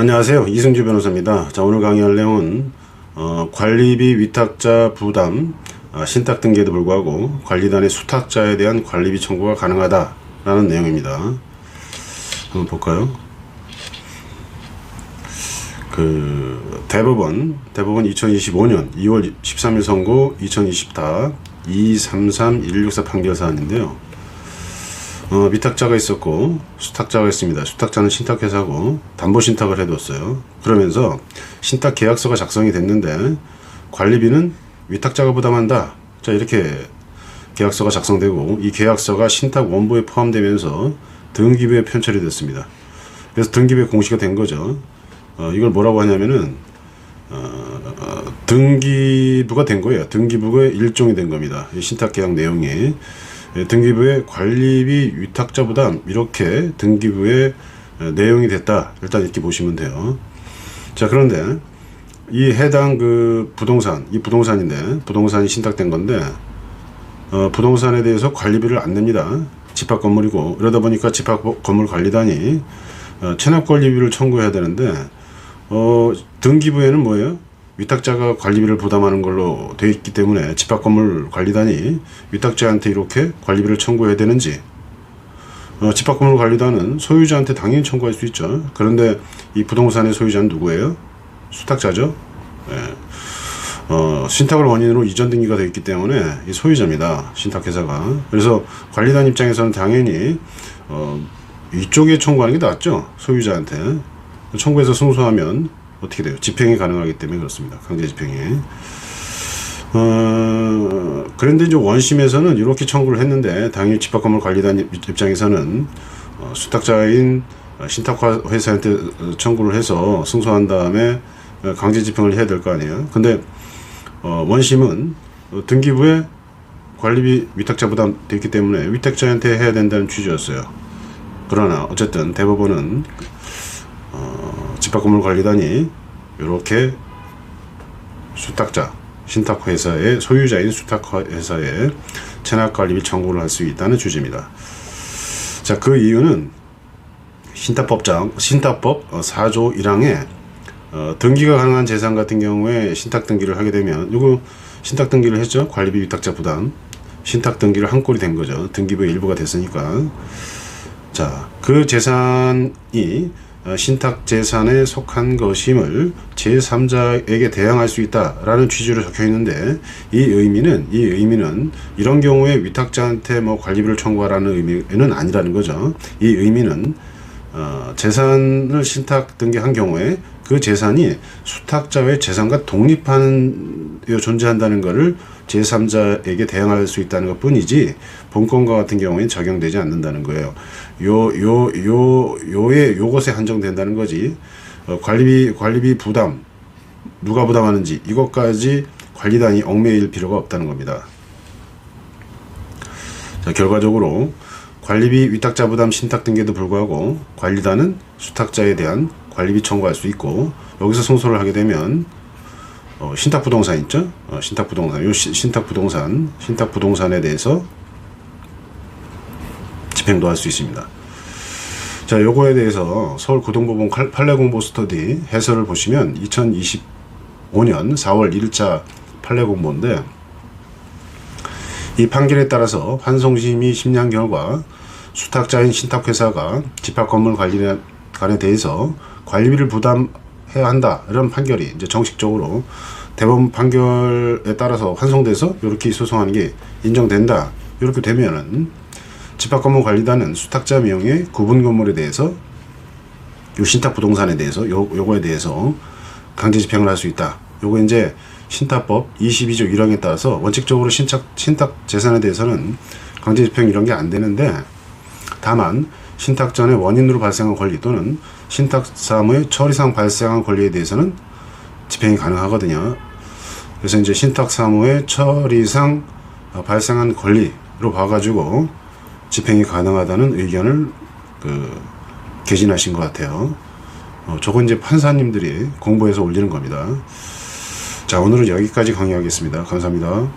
안녕하세요, 이승주 변호사입니다. 자, 오늘 강의할 내용은 관리비 위탁자 부담 신탁 등기에도 불구하고 관리단의 수탁자에 대한 관리비 청구가 가능하다 라는 내용입니다. 한번 볼까요? 대법원 2025년 2월 13일 선고 2024 233-1164 판결 사안인데요. 위탁자가 있었고 수탁자가 있습니다. 수탁자는 신탁회사고 담보신탁을 해뒀어요. 그러면서 신탁계약서가 작성이 됐는데 관리비는 위탁자가 부담한다. 자, 이렇게 계약서가 작성되고 이 계약서가 신탁 원부에 포함되면서 등기부에 편철이 됐습니다. 그래서 등기부에 공시가 된 거죠. 이걸 뭐라고 하냐면은 등기부가 된 거예요. 등기부의 일종이 된 겁니다. 이 신탁계약 내용이 등기부의 관리비 위탁자 부담, 이렇게 등기부의 내용이 됐다. 일단 이렇게 보시면 돼요. 자, 그런데 이 해당 이 부동산인데 부동산이 신탁된 건데 부동산에 대해서 관리비를 안 냅니다. 집합 건물이고, 이러다 보니까 집합 건물 관리단이 체납 관리비를 청구해야 되는데 등기부에는 뭐예요? 위탁자가 관리비를 부담하는 걸로 되어 있기 때문에 집합건물 관리단이 위탁자한테 이렇게 관리비를 청구해야 되는지, 집합건물 관리단은 소유자한테 당연히 청구할 수 있죠. 그런데 이 부동산의 소유자는 누구예요? 수탁자죠. 신탁을 원인으로 이전 등기가 되어 있기 때문에 이 소유자입니다. 신탁회사가. 그래서 관리단 입장에서는 당연히 이쪽에 청구하는 게 낫죠. 소유자한테. 청구해서 승소하면 어떻게 돼요? 집행이 가능하기 때문에 그렇습니다. 강제 집행이. 그런데 이제 원심에서는 이렇게 청구를 했는데 당연히 집합건물 관리단 입장에서는 수탁자인 신탁회사한테 청구를 해서 승소한 다음에 강제 집행을 해야 될 거 아니에요. 근데 원심은 등기부에 관리비 위탁자 부담 되어 있기 때문에 위탁자한테 해야 된다는 취지였어요. 그러나 어쨌든 대법원은 집합건물 관리단이 이렇게 수탁자, 신탁회사의 소유자인 수탁회사에 체납관리비 청구를 할 수 있다는 취지입니다. 자, 그 이유는 신탁법 4조 1항에 등기가 가능한 재산 같은 경우에 신탁 등기를 하게 되면, 요거 신탁 등기를 했죠. 관리비 위탁자 부담 신탁 등기를 한 꼴이 된 거죠. 등기부의 일부가 됐으니까. 자, 그 재산이 신탁 재산에 속한 것임을 제3자에게 대항할 수 있다라는 취지로 적혀 있는데, 이 의미는 이런 경우에 위탁자한테 관리비를 청구하라는 의미는 아니라는 거죠. 이 의미는 재산을 신탁 등기한 경우에 그 재산이 수탁자의 재산과 독립하는 존재한다는 것을 제3자에게 대항할 수 있다는 것 뿐이지 본건과 같은 경우에는 적용되지 않는다는 거예요. 요것에 한정된다는 거지. 관리비 부담, 누가 부담하는지 이것까지 관리단이 얽매일 필요가 없다는 겁니다. 자, 결과적으로 관리비 위탁자 부담 신탁 등기에도 불구하고 관리단은 수탁자에 대한 관리비 청구할 수 있고, 여기서 승소를 하게 되면 신탁부동산 있죠? 신탁부동산에 대해서 집행도 할 수 있습니다. 자, 요거에 대해서 서울고등법원 판례공보 스터디 해설을 보시면 2025년 4월 1일자 판례공보인데, 이 판결에 따라서 환송심의 심리한 결과 수탁자인 신탁회사가 집합건물 관리단에 대해서 관리비를 부담해야 한다, 이런 판결이 이제 정식적으로 대법원 판결에 따라서 환송돼서 이렇게 소송하는 게 인정된다. 이렇게 되면은 집합건물 관리단은 수탁자 명의 구분 건물에 대해서, 요 신탁 부동산에 대해서 요거에 대해서 강제 집행을 할 수 있다. 요거 이제 신탁법 22조 1항에 따라서 원칙적으로 신탁 재산에 대해서는 강제 집행 이런 게 안 되는데, 다만 신탁 전에 원인으로 발생한 권리 또는 신탁 사무의 처리상 발생한 권리에 대해서는 집행이 가능하거든요. 그래서 이제 신탁 사무의 처리상 발생한 권리로 봐가지고 집행이 가능하다는 의견을 개진하신 것 같아요. 저건 이제 판사님들이 공부해서 올리는 겁니다. 자, 오늘은 여기까지 강의하겠습니다. 감사합니다.